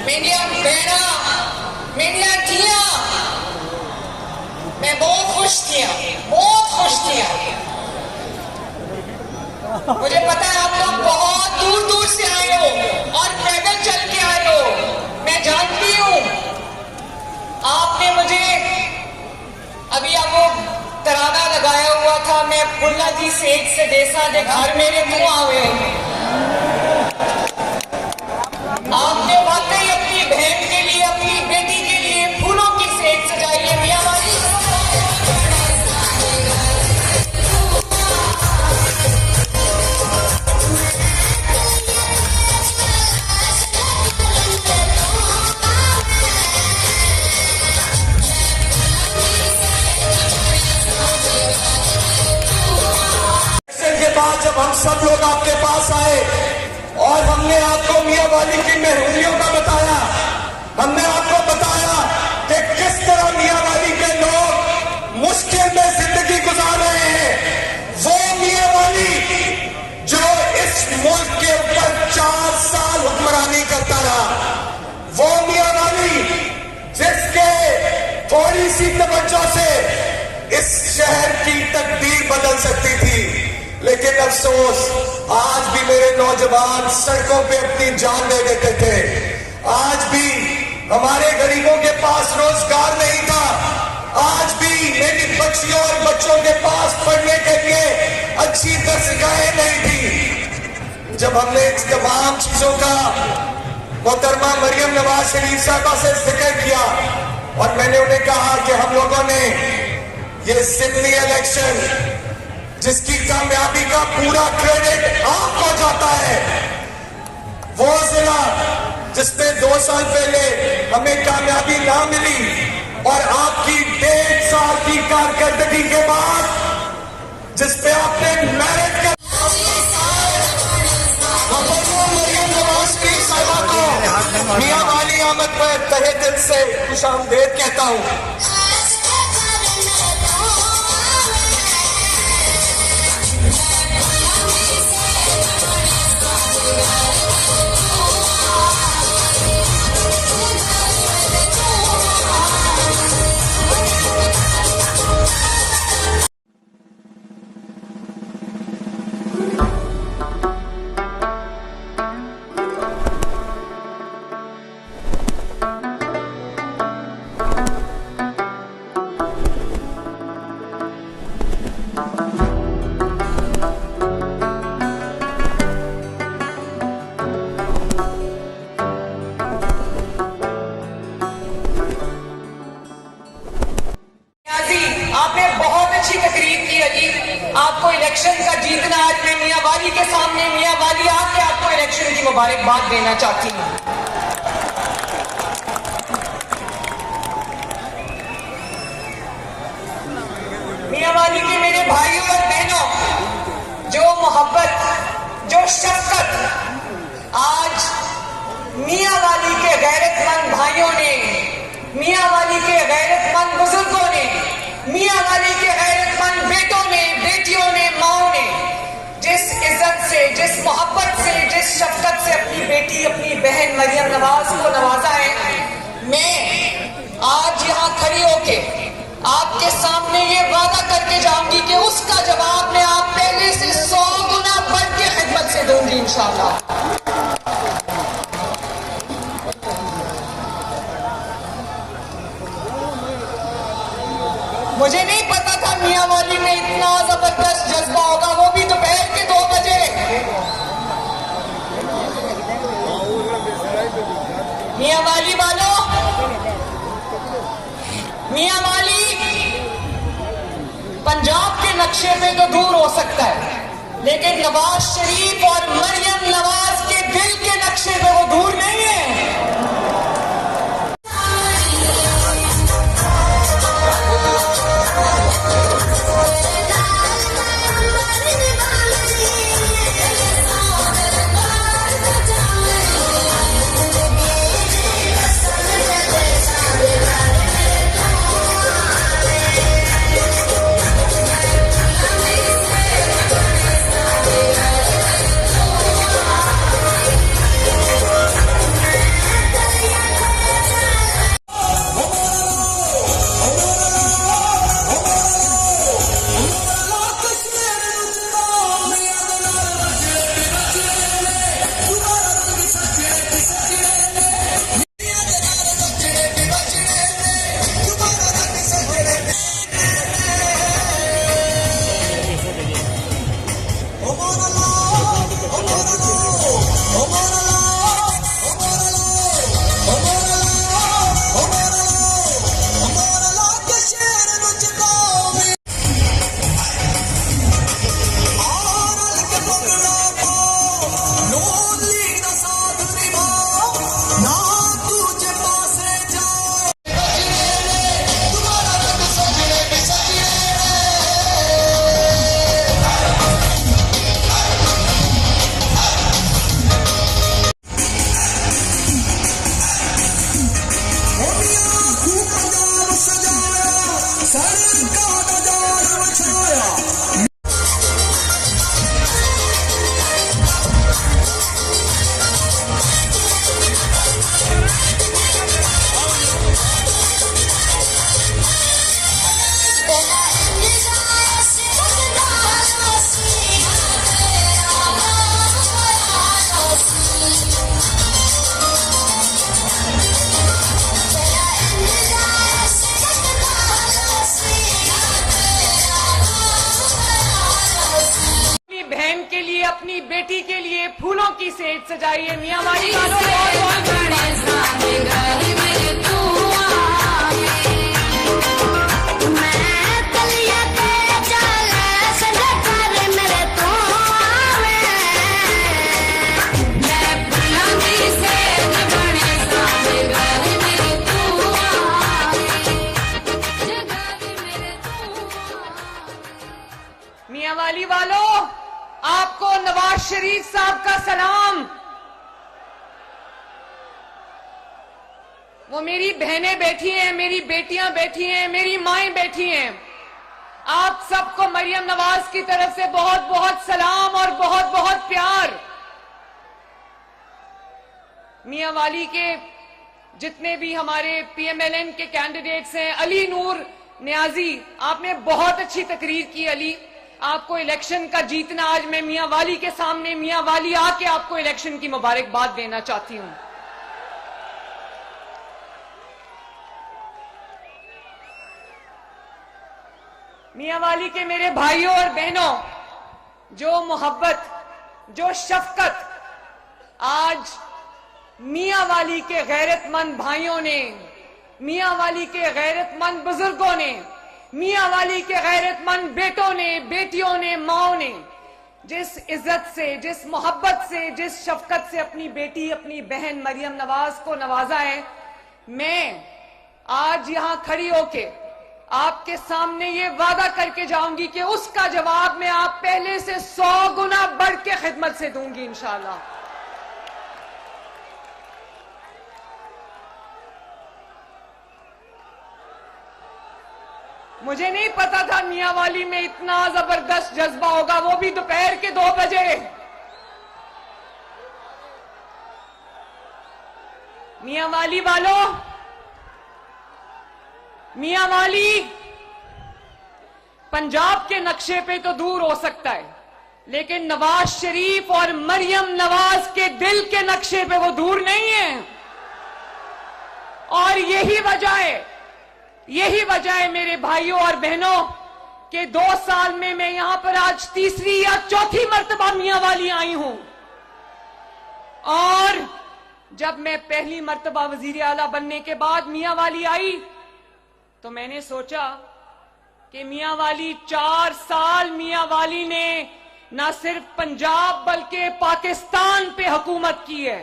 मेरिया बहना, मेरिया धिया, मैं बहुत खुश थी, बहुत खुश थी। मुझे पता है आप लोग बहुत दूर दूर से आए हो और पैदल चल के आए हो, मैं जानती हूं। आपने मुझे अभी आप वो तराना लगाया हुआ था, मैं फुल्ला जी से एक से देसा दे घर मेरे मुंह आवे। आपने वाकई अपनी बहन के लिए, अपनी बेटी के लिए फूलों की सेज सजाई है। मियां वाली के बाद जब हम सब लोग आपके पास आए और हमने आपको मियां वाली की मेहरूनियों का बताया, हमने आपको बताया कि किस तरह मियां वाली के लोग मुश्किल में जिंदगी गुजार रहे हैं, वो मियां वाली जो इस मुल्क के ऊपर 4 साल हुक्मरानी करता रहा, वो मियां वाली जिसके थोड़ी सी तवज्जो से इस शहर की तकदीर बदल सकती थी। लेकिन अफसोस आज भी मेरे नौजवान सड़कों पे अपनी जान दे देते थे। आज भी हमारे गरीबों के पास रोजगार नहीं था। आज भी मेरी बच्चियों और बच्चों के पास पढ़ने के लिए अच्छी दरसगाहें नहीं थी। जब हमने इन तमाम चीजों का मोहतरमा मरियम नवाज शरीफ साहबा से जिक्र किया और मैंने उन्हें कहा कि हम लोगों ने ये सिडनी इलेक्शन जिसकी कामयाबी का पूरा क्रेडिट आपको जाता है, वो जिला जिसमें 2 साल पहले हमें कामयाबी ना मिली और आपकी 1.5 साल की कारकर्दगी के बाद जिस पे आपने मेरिट कर मरियम नवाज शरीफ साहिबा को मियां वाली आमद पर तहे दिल से खुशामदीद कहता हूं। आपने बहुत अच्छी तकरीर की अजी। आपको इलेक्शन का जीतना आज मैं मियां वाली के सामने, मियां वाली आके आपको इलेक्शन की मुबारकबाद देना चाहती हूँ। मियां वाली के मेरे भाइयों और बहनों, जो मोहब्बत, जो शफकत आज मियां वाली के गैरतमंद भाइयों ने, मियां वाली के गैरतमंद बुजुर्गों ने, मियां वाली के गैरतमंद बेटों ने, बेटियों ने, माओ ने जिस इज्जत से, जिस मोहब्बत से, जिस शफकत से अपनी बेटी, अपनी बहन मरियम नवाज को नवाजा है, मैं आज यहाँ खड़ी होके आपके सामने ये वादा करके जाऊंगी कि उसका जवाब मैं आप पहले से 100 गुना बढ़ के खिदमत से दूंगी इंशाअल्लाह। मुझे नहीं पता था मियां वाली में इतना जबरदस्त जज्बा होगा, वो भी दोपहर के 2 बजे। मियां वाली वालों, मियां वाली पंजाब के नक्शे पे तो दूर हो सकता है, लेकिन नवाज शरीफ और मरियम नवाज के दिल के नक्शे पे वो दूर नहीं है। अपनी बेटी के लिए फूलों की सेज सजाइए। मियां वाली वालों बहुत मियां वाली वालों, आपको नवाज शरीफ साहब का सलाम। वो मेरी बहनें बैठी हैं, मेरी बेटियां बैठी हैं, मेरी माएं बैठी हैं। आप सबको मरियम नवाज की तरफ से बहुत बहुत सलाम और बहुत बहुत प्यार। मियां वाली के जितने भी हमारे पीएमएलएन के कैंडिडेट्स हैं, अली नूर नियाजी, आपने बहुत अच्छी तकरीर की। अली, आपको इलेक्शन का जीतना, आज मैं मियां वाली के सामने मियां वाली आके आपको इलेक्शन की मुबारकबाद देना चाहती हूं। मियां वाली के मेरे भाइयों और बहनों, जो मोहब्बत, जो शफकत आज मियां वाली के गैरतमंद भाइयों ने, मियां वाली के गैरतमंद बुजुर्गों ने, मियां वाली के गैरतमंद बेटों ने, बेटियों ने, माओं ने जिस इज्जत से, जिस मोहब्बत से, जिस शफकत से अपनी बेटी, अपनी बहन मरियम नवाज को नवाजा है, मैं आज यहां खड़ी होके आपके सामने ये वादा करके जाऊंगी कि उसका जवाब मैं आप पहले से 100 गुना बढ़ के खिदमत से दूंगी इंशाअल्लाह। मुझे नहीं पता था मियां वाली में इतना जबरदस्त जज्बा होगा, वो भी दोपहर के 2 बजे। मियां वाली वालों, मियां वाली पंजाब के नक्शे पे तो दूर हो सकता है, लेकिन नवाज शरीफ और मरियम नवाज के दिल के नक्शे पे वो दूर नहीं है। और यही वजह है मेरे भाइयों और बहनों कि 2 साल में मैं यहां पर आज तीसरी या चौथी मर्तबा मियां वाली आई हूं। और जब मैं पहली मर्तबा वजीर आला बनने के बाद मियां वाली आई तो मैंने सोचा कि मियां वाली 4 साल मियां वाली ने न सिर्फ पंजाब बल्कि पाकिस्तान पे हुकूमत की है।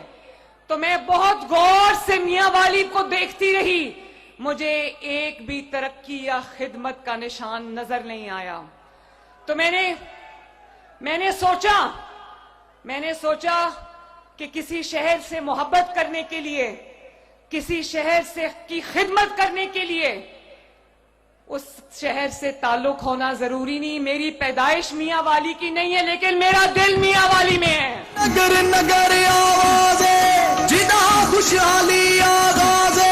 तो मैं बहुत गौर से मियां वाली को देखती रही, मुझे एक भी तरक्की या खिदमत का निशान नजर नहीं आया। तो मैंने सोचा कि किसी शहर से मोहब्बत करने के लिए, किसी शहर से की खिदमत करने के लिए उस शहर से ताल्लुक होना जरूरी नहीं। मेरी पैदाइश मियां वाली की नहीं है, लेकिन मेरा दिल मियां वाली में है। नगर नगर आवाज़े जिदा खुशहाली आगाज़े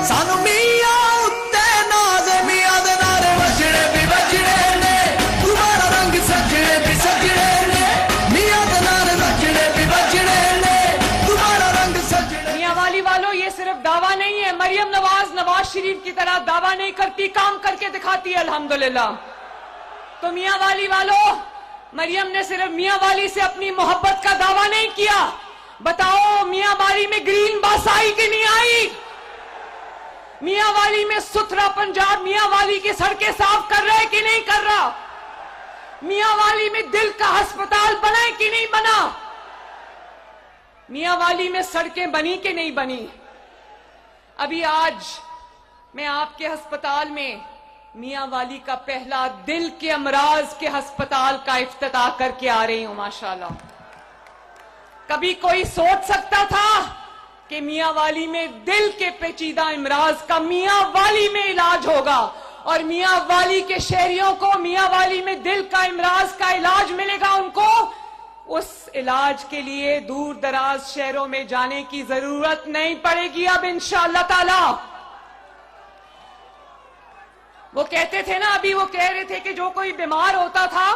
सानू मियां उत्ते नाज़े मियां दे नारे वजने ने तुम्हारा रंग सजने भी सजने ने मियां दे नारे वजने भी ने तुम्हारा रंग सजने। मियां वाली वालों, ये सिर्फ दावा नहीं है। मरियम नवाज शरीफ की तरह दावा नहीं करती, काम करके दिखाती है अल्हम्दुलिल्लाह। तो मियां वाली वालों, मरियम ने सिर्फ मियां वाली से अपनी मोहब्बत का दावा नहीं किया। बताओ मियां वाली में ग्रीन बस आई कि नहीं आई? मियां वाली में सुथरा पंजाब मियां वाली की सड़कें साफ कर रहा है कि नहीं कर रहा? मियां वाली में दिल का अस्पताल बना है कि नहीं बना? मियां वाली में सड़कें बनी कि नहीं बनी? अभी आज मैं आपके अस्पताल में मियां वाली का पहला दिल के अमराज के अस्पताल का इफ्तिताह करके आ रही हूं माशाल्लाह। कभी कोई सोच सकता था कि मियां वाली में दिल के पेचीदा इमराज का मियां वाली में इलाज होगा और मियां वाली के शहरियों को मियां वाली में दिल का इमराज का इलाज मिलेगा? उनको उस इलाज के लिए दूर दराज शहरों में जाने की जरूरत नहीं पड़ेगी अब इंशाअल्लाह ताला। वो कहते थे ना, अभी वो कह रहे थे कि जो कोई बीमार होता था,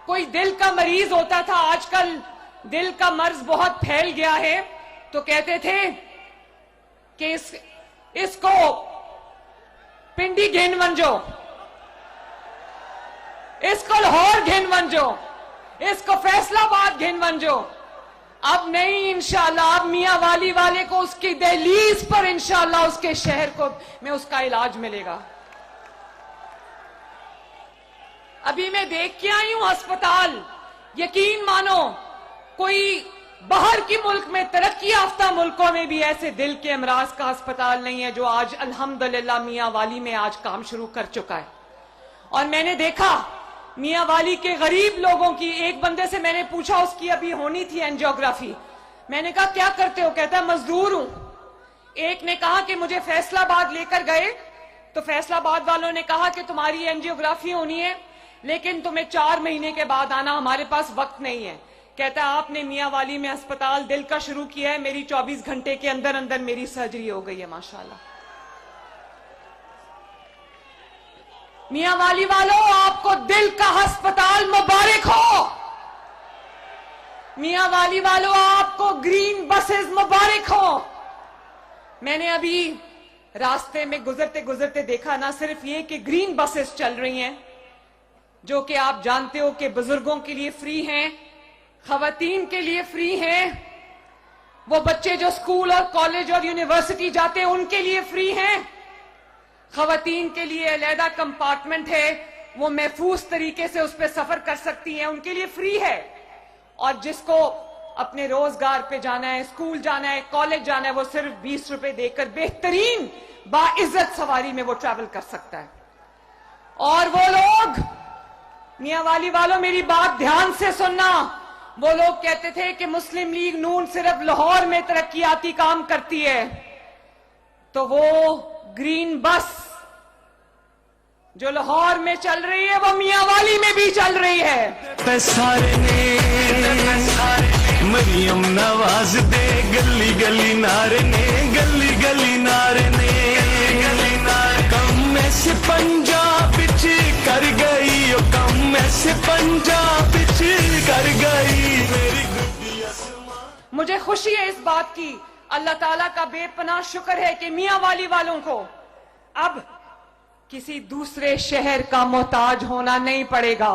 कोई दिल का मरीज होता था, आजकल दिल का मर्ज बहुत फैल गया है, तो कहते थे कि इसको पिंडी घेन वंजो, इसको लाहौर घेन वंजो, इसको फैसलाबाद घिनवंजो। अब नहीं इंशाल्लाह, अब मियां वाली वाले को उसकी दहलीज पर इंशाल्लाह उसके शहर को में उसका इलाज मिलेगा। अभी मैं देख के आई हूं अस्पताल, यकीन मानो कोई बाहर के मुल्क में, तरक्की याफ्ता मुल्कों में भी ऐसे दिल के अमराज का अस्पताल नहीं है जो आज अल्हम्दुलिल्लाह मियां वाली में आज काम शुरू कर चुका है। और मैंने देखा मियां वाली के गरीब लोगों की, एक बंदे से मैंने पूछा, उसकी अभी होनी थी एंजियोग्राफी, मैंने कहा क्या करते हो, कहता है मजदूर हूं। एक ने कहा कि मुझे फैसलाबाद लेकर गए तो फैसलाबाद वालों ने कहा कि तुम्हारी एंजियोग्राफी होनी है लेकिन तुम्हें 4 महीने के बाद आना, हमारे पास वक्त नहीं है। कहता है आपने मियां वाली में अस्पताल दिल का शुरू किया है, मेरी 24 घंटे के अंदर अंदर मेरी सर्जरी हो गई है माशाल्लाह। मियां वाली वालों, आपको दिल का अस्पताल मुबारक हो। मियां वाली वालों, आपको ग्रीन बसेस मुबारक हो। मैंने अभी रास्ते में गुजरते गुजरते देखा ना सिर्फ ये कि ग्रीन बसेस चल रही हैं जो कि आप जानते हो कि बुजुर्गों के लिए फ्री हैं, खवातीन के लिए फ्री हैं, वो बच्चे जो स्कूल और कॉलेज और यूनिवर्सिटी जाते हैं उनके लिए फ्री हैं, खवातीन के लिए अलहदा कंपार्टमेंट है, वो महफूज तरीके से उस पर सफर कर सकती हैं, उनके लिए फ्री है। और जिसको अपने रोजगार पे जाना है, स्कूल जाना है, कॉलेज जाना है, वो सिर्फ 20 रुपए देकर बेहतरीन बाइज्जत सवारी में वो ट्रैवल कर सकता है। और वो लोग, मियां वाली वालों मेरी बात ध्यान से सुनना, वो लोग कहते थे कि मुस्लिम लीग नून सिर्फ लाहौर में तरक्कियाती काम करती है, तो वो ग्रीन बस जो लाहौर में चल रही है वो मियां वाली में भी चल रही है। सारे ने मरियम नवाज दे गली गली नारे ने, गली गली नारे ने, कम में से पंजाब बिच कर गई, कम में से पंजाब बिच कर गई मेरी गुड्डी आसमां। मुझे खुशी है इस बात की, अल्लाह ताला का बेपनाह शुक्र है कि मियां वाली वालों को अब किसी दूसरे शहर का मोहताज होना नहीं पड़ेगा।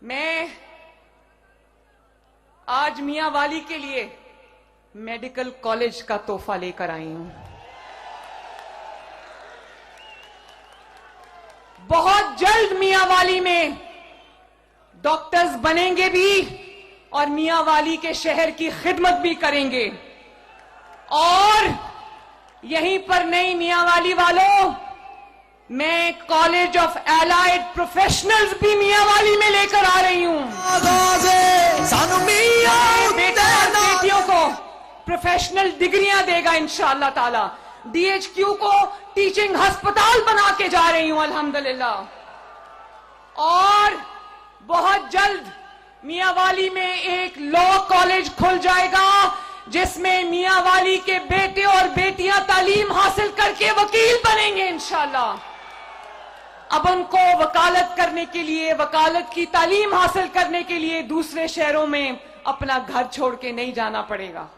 मैं आज मियां वाली के लिए मेडिकल कॉलेज का तोहफा लेकर आई हूं। बहुत जल्द मियां वाली में डॉक्टर्स बनेंगे भी और मियां वाली के शहर की खिदमत भी करेंगे। और यहीं पर नहीं मियां वाली वालों, मैं कॉलेज ऑफ एलाइड प्रोफेशनल्स भी मियां वाली में लेकर आ रही हूं। बेटा और बेटियों को प्रोफेशनल डिग्रियां देगा इंशाअल्लाह ताला। DHQ को टीचिंग अस्पताल बना के जा रही हूं अल्हम्दुलिल्लाह। और बहुत जल्द मियां वाली में एक लॉ कॉलेज खुल जाएगा जिसमें मियां वाली के बेटे और बेटियां तालीम हासिल करके वकील बनेंगे इंशाअल्लाह। अब उनको वकालत करने के लिए, वकालत की तालीम हासिल करने के लिए दूसरे शहरों में अपना घर छोड़ के नहीं जाना पड़ेगा।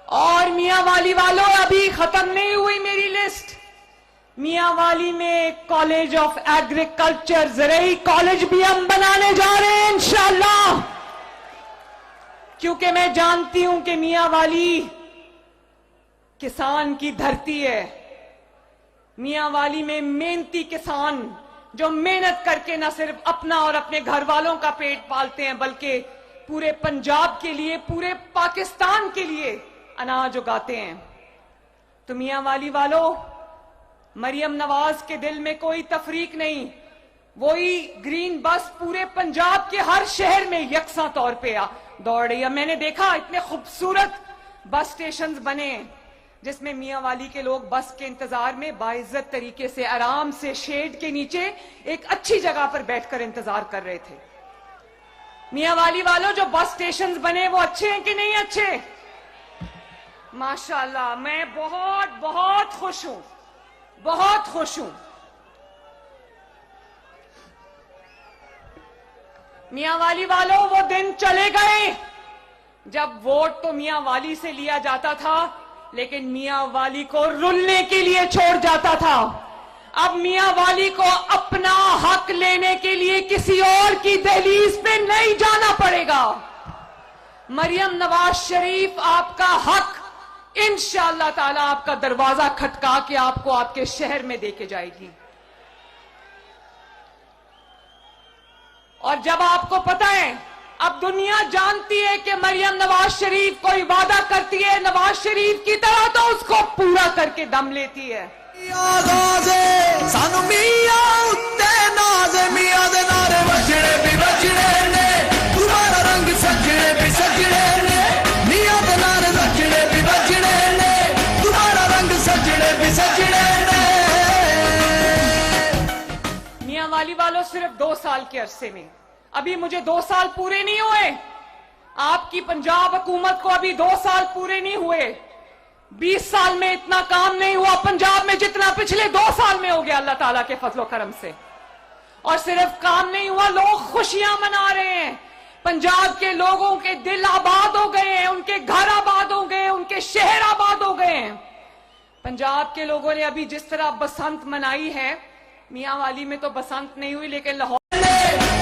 और मियां वाली वालों, अभी खत्म नहीं हुई मेरी लिस्ट। मियां वाली में कॉलेज ऑफ एग्रीकल्चर, ज़राई कॉलेज भी हम बनाने जा रहे हैं इंशाअल्लाह, क्योंकि मैं जानती हूं कि मियां वाली किसान की धरती है। मियां वाली में मेहनती किसान जो मेहनत करके न सिर्फ अपना और अपने घर वालों का पेट पालते हैं बल्कि पूरे पंजाब के लिए, पूरे पाकिस्तान के लिए अनाज उगाते हैं। तो मियां वाली वालों, मरियम नवाज के दिल में कोई तफरीक नहीं, वही ग्रीन बस पूरे पंजाब के हर शहर में यकसा तौर पे दौड़ रही है। मैंने देखा इतने खूबसूरत बस स्टेशंस बने जिसमें मियां वाली के लोग बस के इंतजार में बाइज्जत तरीके से आराम से शेड के नीचे एक अच्छी जगह पर बैठकर इंतजार कर रहे थे। मियां वाली वालों, जो बस स्टेशंस बने वो अच्छे हैं कि नहीं अच्छे? माशाल्लाह, मैं बहुत बहुत खुश हूं, बहुत खुश हूं। मियां वाली वालों, वो दिन चले गए जब वोट तो मियां वाली से लिया जाता था लेकिन मियां वाली को रुलने के लिए छोड़ जाता था। अब मियां वाली को अपना हक लेने के लिए किसी और की दहलीज पे नहीं जाना पड़ेगा। मरियम नवाज शरीफ आपका हक इंशाअल्लाह ताला आपका दरवाजा खटका के आपको आपके शहर में देके जाएगी। और जब आपको पता है, अब दुनिया जानती है कि मरियम नवाज शरीफ कोई वादा करती है नवाज शरीफ की तरह तो उसको पूरा करके दम लेती है। सानू मियां उत्ते नाज़े मियां दे नारे वजने भी वजने ने, तुम्हारा रंग सजने भी सजने ने, मियां दे नारे वजने भी वजने ने, तुम्हारा रंग सजने भी सजने ने। मियां वाली वालों, सिर्फ 2 साल के अरसे में, अभी मुझे 2 साल पूरे नहीं हुए, आपकी पंजाब हुकूमत को अभी 2 साल पूरे नहीं हुए। 20 साल में इतना काम नहीं हुआ पंजाब में जितना पिछले 2 साल में हो गया अल्लाह ताला के फजलो करम से। और सिर्फ काम नहीं हुआ, लोग खुशियां मना रहे हैं। पंजाब के लोगों के दिल आबाद हो गए हैं, उनके घर आबाद हो गए, उनके शहर आबाद हो गए हैं। पंजाब के लोगों ने अभी जिस तरह बसंत मनाई है, मियां वाली में तो बसंत नहीं हुई, लेकिन लाहौर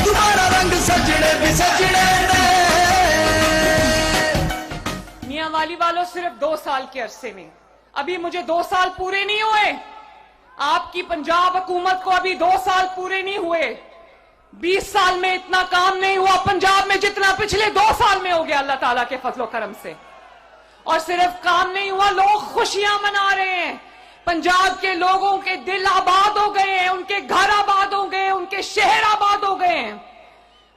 तुम्हारा रंग सजने भी सजने ने। मियां वाली वालों, सिर्फ 2 साल के अरसे में, अभी मुझे 2 साल पूरे नहीं हुए, आपकी पंजाब हुकूमत को अभी 2 साल पूरे नहीं हुए। 20 साल में इतना काम नहीं हुआ पंजाब में जितना पिछले 2 साल में हो गया अल्लाह ताला के फजलो करम से। और सिर्फ काम नहीं हुआ, लोग खुशियां मना रहे हैं। पंजाब के लोगों के दिल आबाद हो गए हैं, उनके घर आबाद हो गए, उनके शहर आबाद हो गए हैं।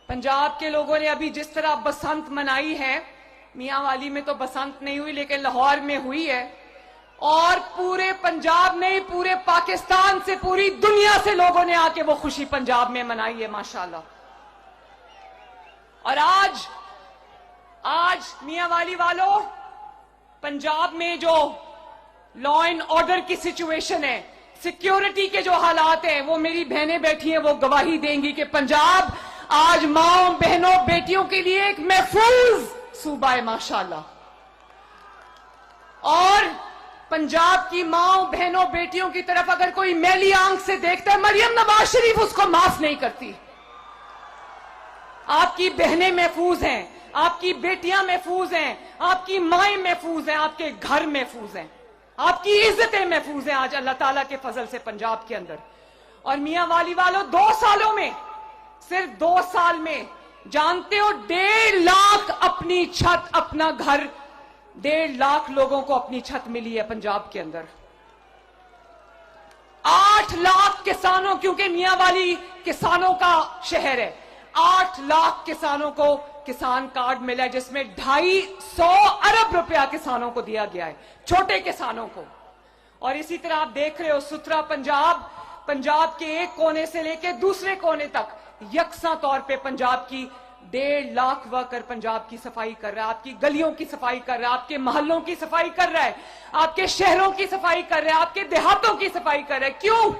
पंजाब के लोगों ने अभी जिस तरह बसंत मनाई है, मियां वाली में तो बसंत नहीं हुई लेकिन लाहौर में हुई है। और पूरे पंजाब नहीं, पूरे पाकिस्तान से, पूरी दुनिया से लोगों ने आके वो खुशी पंजाब में मनाई है माशाल्लाह। और आज मियां वाली वालों, पंजाब में जो लॉ एंड ऑर्डर की सिचुएशन है, सिक्योरिटी के जो हालात हैं, वो मेरी बहनें बैठी हैं, वो गवाही देंगी कि पंजाब आज माओ बहनों बेटियों के लिए एक महफूज सूबा है माशाल्लाह। और पंजाब की माओ बहनों बेटियों की तरफ अगर कोई मैली आंख से देखता है, मरियम नवाज शरीफ उसको माफ नहीं करती। आपकी बहनें महफूज हैं, आपकी बेटियां महफूज हैं, आपकी माएं महफूज हैं, आपके घर महफूज हैं, आपकी इज्जतें महफूज हैं आज अल्लाह ताला के फजल से पंजाब के अंदर। और मियां वाली वालों, 2 सालों में, सिर्फ 2 साल में, जानते हो 1.5 लाख अपनी छत, अपना घर, 1.5 लाख लोगों को अपनी छत मिली है पंजाब के अंदर। 8 लाख किसानों, क्योंकि मियां वाली किसानों का शहर है, 8 लाख किसानों को किसान कार्ड मिला है, जिसमें 250 अरब रुपया किसानों को दिया गया है, छोटे किसानों को। और इसी तरह आप देख रहे हो सुथरा पंजाब, पंजाब के एक कोने से लेकर दूसरे कोने तक यकसा तौर पे पंजाब की 1.5 लाख वर्कर पंजाब की सफाई कर रहा है, आपकी गलियों की सफाई कर रहा है, आपके मोहल्लों की सफाई कर रहा है, आपके शहरों की सफाई कर रहा है, आपके देहातों की सफाई कर रहा है। क्यों?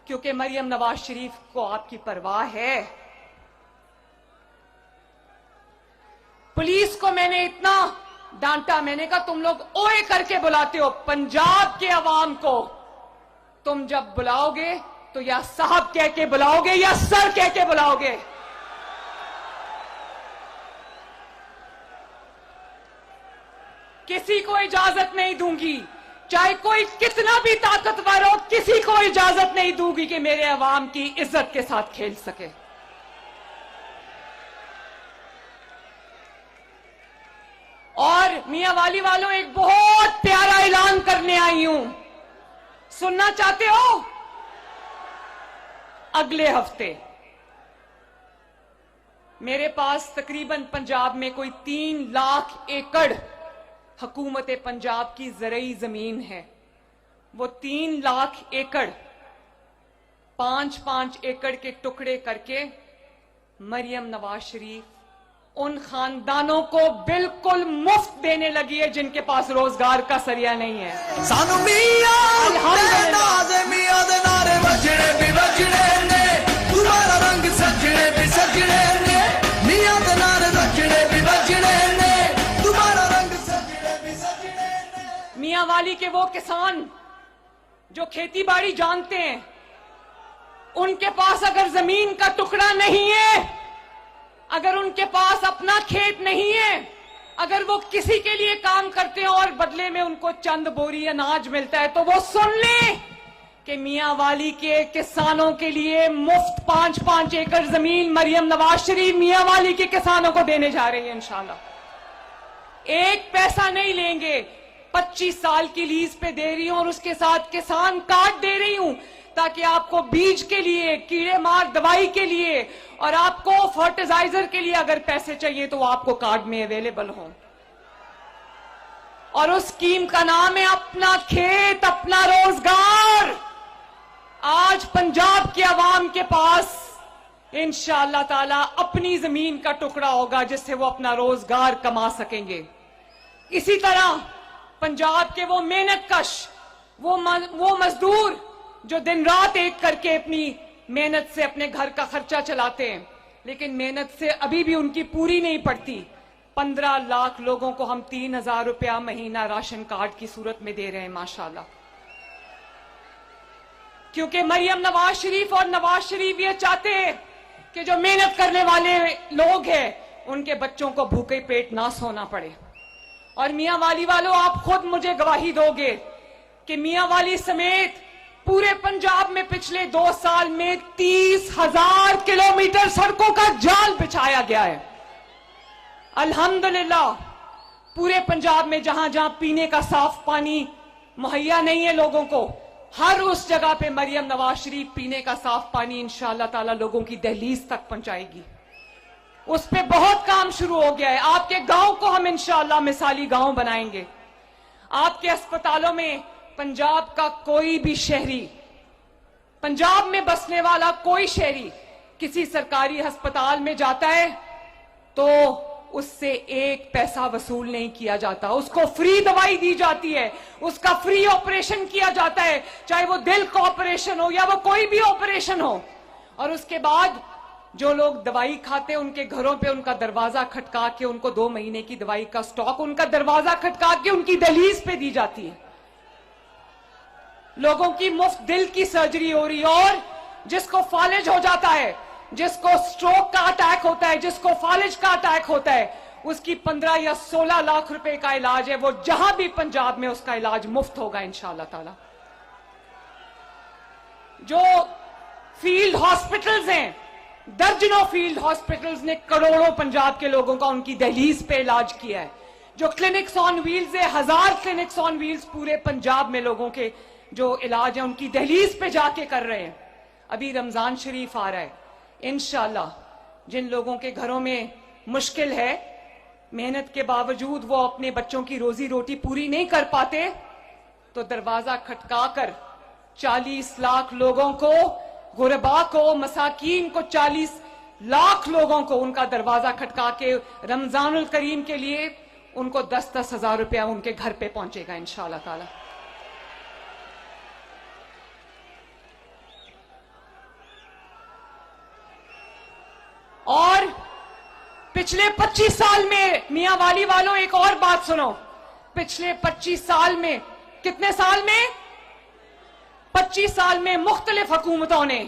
क्योंकि मरियम नवाज शरीफ को आपकी परवाह है। पुलिस को मैंने इतना डांटा, मैंने कहा तुम लोग ओए करके बुलाते हो, पंजाब के अवाम को तुम जब बुलाओगे तो या साहब कह के बुलाओगे या सर कह के बुलाओगे। किसी को इजाजत नहीं दूंगी, चाहे कोई कितना भी ताकतवर हो, किसी को इजाजत नहीं दूंगी कि मेरे अवाम की इज्जत के साथ खेल सके। और मियां वाली वालों, एक बहुत प्यारा ऐलान करने आई हूं, सुनना चाहते हो? अगले हफ्ते मेरे पास तकरीबन पंजाब में कोई 3 लाख एकड़ हुकूमत पंजाब की ज़रई जमीन है। वो 3 लाख एकड़ 5-5 एकड़ के टुकड़े करके मरियम नवाज शरीफ उन खानदानों को बिल्कुल मुफ्त देने लगी है जिनके पास रोजगार का सरिया नहीं है। सानू मियां नाज़े मियां दे नारे वजने भी वजने ने, तुम्हारा रंग सजने भी सजने ने, मियां दे नारे वजने भी वजने ने, तुम्हारा रंग सजने भी सजने ने। मियां वाली के वो किसान जो खेती बाड़ी जानते हैं, उनके पास अगर जमीन का टुकड़ा नहीं है, अगर उनके पास अपना खेत नहीं है, अगर वो किसी के लिए काम करते हैं और बदले में उनको चंद बोरी अनाज मिलता है, तो वो सुन लें कि मियां वाली के किसानों के लिए मुफ्त 5-5 एकड़ जमीन मरियम नवाज शरीफ मियां वाली के किसानों को देने जा रही है इंशाल्लाह। एक पैसा नहीं लेंगे, 25 साल की लीज पे दे रही हूं और उसके साथ किसान कार्ड दे रही हूं, ताकि आपको बीज के लिए, कीड़े मार दवाई के लिए और आपको फर्टिलाइजर के लिए अगर पैसे चाहिए तो आपको कार्ड में अवेलेबल हो। और उस स्कीम का नाम है अपना खेत अपना रोजगार। आज पंजाब के अवाम के पास इंशाअल्लाह ताला अपनी जमीन का टुकड़ा होगा जिससे वो अपना रोजगार कमा सकेंगे। इसी तरह पंजाब के वो मेहनतकश, वो मजदूर जो दिन रात एक करके अपनी मेहनत से अपने घर का खर्चा चलाते हैं, लेकिन मेहनत से अभी भी उनकी पूरी नहीं पड़ती। 15 लाख लोगों को हम 3,000 रुपया महीना राशन कार्ड की सूरत में दे रहे हैं माशाल्लाह। क्योंकि मरियम नवाज शरीफ और नवाज शरीफ ये चाहते हैं कि जो मेहनत करने वाले लोग हैं उनके बच्चों को भूखे पेट ना सोना पड़े। और मियां वाली वालों, आप खुद मुझे गवाही दोगे कि मियां वाली समेत पूरे पंजाब में पिछले 2 साल में 30,000 किलोमीटर सड़कों का जाल बिछाया गया है। अल्हम्दुलिल्लाह पूरे पंजाब में जहां जहां पीने का साफ पानी मुहैया नहीं है लोगों को, हर उस जगह पे मरियम नवाज शरीफ पीने का साफ पानी इंशाअल्लाह ताला लोगों की दहलीज तक पहुंचाएगी। उस पे बहुत काम शुरू हो गया है। आपके गांव को हम इंशाअल्लाह मिसाली गांव बनाएंगे। आपके अस्पतालों में पंजाब का कोई भी शहरी, पंजाब में बसने वाला कोई शहरी किसी सरकारी अस्पताल में जाता है तो उससे एक पैसा वसूल नहीं किया जाता, उसको फ्री दवाई दी जाती है, उसका फ्री ऑपरेशन किया जाता है, चाहे वो दिल का ऑपरेशन हो या वो कोई भी ऑपरेशन हो। और उसके बाद जो लोग दवाई खाते हैं उनके घरों पे उनका दरवाजा खटका के उनको 2 महीने की दवाई का स्टॉक उनका दरवाजा खटका के उनकी दहलीज पे दी जाती है। लोगों की मुफ्त दिल की सर्जरी हो रही है। और जिसको फालिज हो जाता है, जिसको स्ट्रोक का अटैक होता है, जिसको फालिज का अटैक होता है, उसकी 15 या 16 लाख रुपए का इलाज है, वो जहां भी पंजाब में उसका इलाज मुफ्त होगा इंशाअल्लाह ताला। जो फील्ड हॉस्पिटल्स हैं, दर्जनों फील्ड हॉस्पिटल्स ने करोड़ों पंजाब के लोगों का उनकी दहलीज पे इलाज किया है। जो क्लिनिक्स ऑन व्हील्स है, 1000 क्लिनिक्स ऑन व्हील्स पूरे पंजाब में लोगों के जो इलाज है उनकी दहलीज पे जाके कर रहे हैं। अभी रमजान शरीफ आ रहा है, इंशाअल्लाह जिन लोगों के घरों में मुश्किल है, मेहनत के बावजूद वो अपने बच्चों की रोजी रोटी पूरी नहीं कर पाते, तो दरवाजा खटकाकर 40 लाख लोगों को, गुरबा को, मसाकीन को, 40 लाख लोगों को उनका दरवाजा खटका के रमजानुल करीम के लिए उनको 10-10 हजार रुपया उनके घर पे पहुंचेगा इंशाअल्लाह ताला। और पिछले 25 साल में मियां वाली वालों एक और बात सुनो, पिछले 25 साल में, कितने साल में, 25 साल में मुख्तलिफ हुकूमतों ने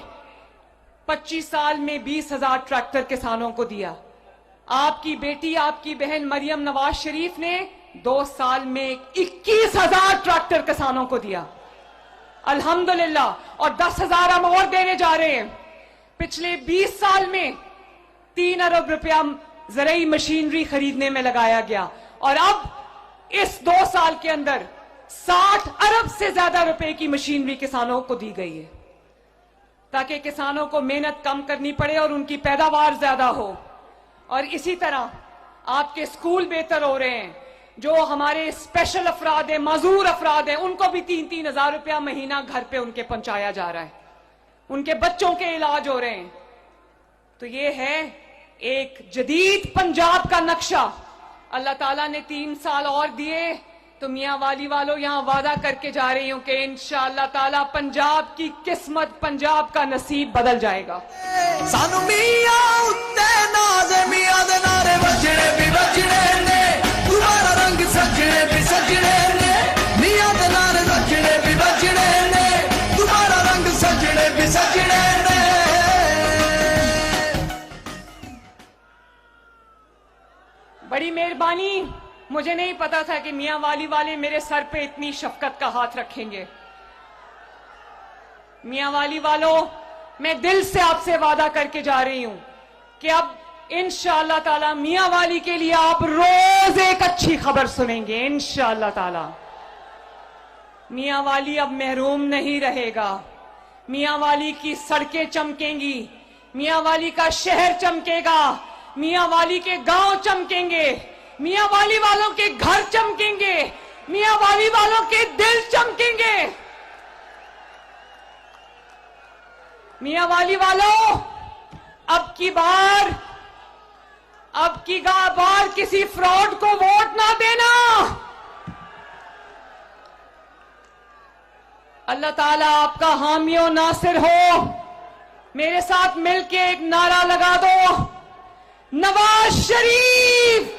25 साल में 20,000 ट्रैक्टर किसानों को दिया। आपकी बेटी, आपकी बहन मरियम नवाज शरीफ ने 2 साल में 21,000 ट्रैक्टर किसानों को दिया अल्हम्दुलिल्लाह, और 10,000 हम और देने जा रहे हैं। पिछले 20 साल में 3 अरब रुपया ज़राई मशीनरी खरीदने में लगाया गया, और अब इस 2 साल के अंदर 60 अरब से ज्यादा रुपए की मशीनरी किसानों को दी गई है, ताकि किसानों को मेहनत कम करनी पड़े और उनकी पैदावार ज्यादा हो। और इसी तरह आपके स्कूल बेहतर हो रहे हैं। जो हमारे स्पेशल अफराद हैं, माजूर अफराद हैं, उनको भी 3-3 हजार रुपया महीना घर पे उनके पहुंचाया जा रहा है, उनके बच्चों के इलाज हो रहे हैं। तो ये है एक जदीद पंजाब का नक्शा। अल्लाह ताला ने 3 साल और दिए, तो मियां वाली वालों यहां वादा करके जा रही हूं कि इंशाअल्लाह ताला पंजाब की किस्मत, पंजाब का नसीब बदल जाएगा। सानू मियां उत्ते नाज़, मियां दे नारे वजने भी वजने ने, तुम्हारा रंग सजने भी सजने ने, मियां दे नारे वजने भी वजने ने, तुम्हारा रंग सजने भी सजने ने। बड़ी मेहरबानी, मुझे नहीं पता था कि मियां वाली वाले मेरे सर पे इतनी शफकत का हाथ रखेंगे। मियां वाली वालों, मैं दिल से आपसे वादा करके जा रही हूं कि अब इंशाअल्लाह ताला मियां वाली के लिए आप रोज एक अच्छी खबर सुनेंगे इंशाअल्लाह ताला। मियां वाली अब महरूम नहीं रहेगा। मियां वाली की सड़कें चमकेंगी, मियां वाली का शहर चमकेगा, मियां वाली के गांव चमकेंगे, मियां वाली वालों के घर चमकेंगे, मियां वाली वालों के दिल चमकेंगे। मियां वाली वालों, अब की बार किसी फ्रॉड को वोट ना देना। अल्लाह ताला आपका हामी और नासिर हो। मेरे साथ मिलके एक नारा लगा दो, नवाज शरीफ।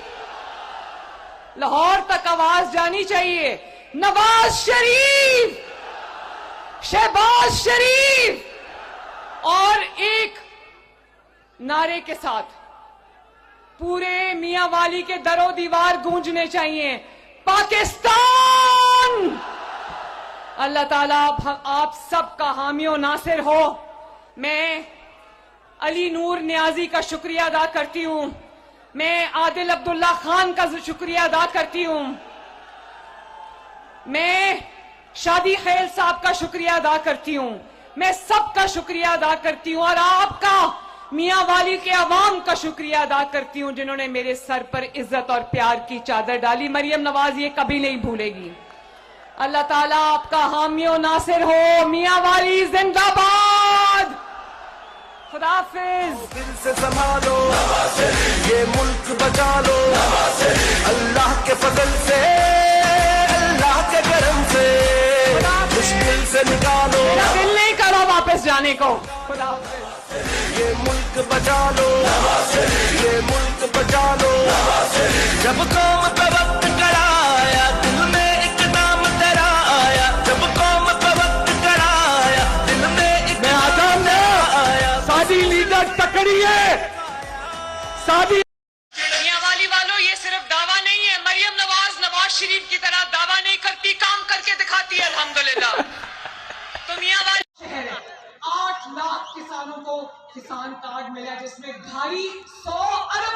लाहौर तक आवाज जानी चाहिए, नवाज शरीफ, शहबाज शरीफ। और एक नारे के साथ पूरे मियां वाली के दरो दीवार गूंजने चाहिए, पाकिस्तान। अल्लाह ताला आप सबका हामी और नासिर हो। मैं अली नूर नियाजी का शुक्रिया अदा करती हूं, मैं आदिल अब्दुल्ला खान का शुक्रिया अदा करती हूं, मैं शादी खैल साहब का शुक्रिया अदा करती हूं, मैं सबका शुक्रिया अदा करती हूं और आपका मियां वाली के अवाम का शुक्रिया अदा करती हूं जिन्होंने मेरे सर पर इज्जत और प्यार की चादर डाली। मरियम नवाज ये कभी नहीं भूलेगी। अल्लाह ताला आपका हामी और नासिर हो। मियां वाली जिंदाबाद। खुदाफिज। दिल से संभालो, ये मुल्क बचा लो, अल्लाह के फजल से, अल्लाह के करम से, मुश्किल से निकालो। मेरा दिल नहीं करो वापस जाने को। खुदाफिज। ये मुल्क बचा लो, ये मुल्क बचा लो। जब कौम पे वक्त कराया, दिल में एक नाम तेरा आया। जब कौम पे वक्त कराया, दिल में एक नाम तेरा आया। सादी लीडर तकड़ी है, सादी। मियां वाली वालों, ये सिर्फ दावा नहीं है। मरियम नवाज नवाज शरीफ की तरह दावा नहीं करती, काम करके दिखाती है अल्हम्दुलिल्लाह। तो मियां वाली 8 लाख किसानों को किसान कार्ड मिला, जिसमें 250 अरब।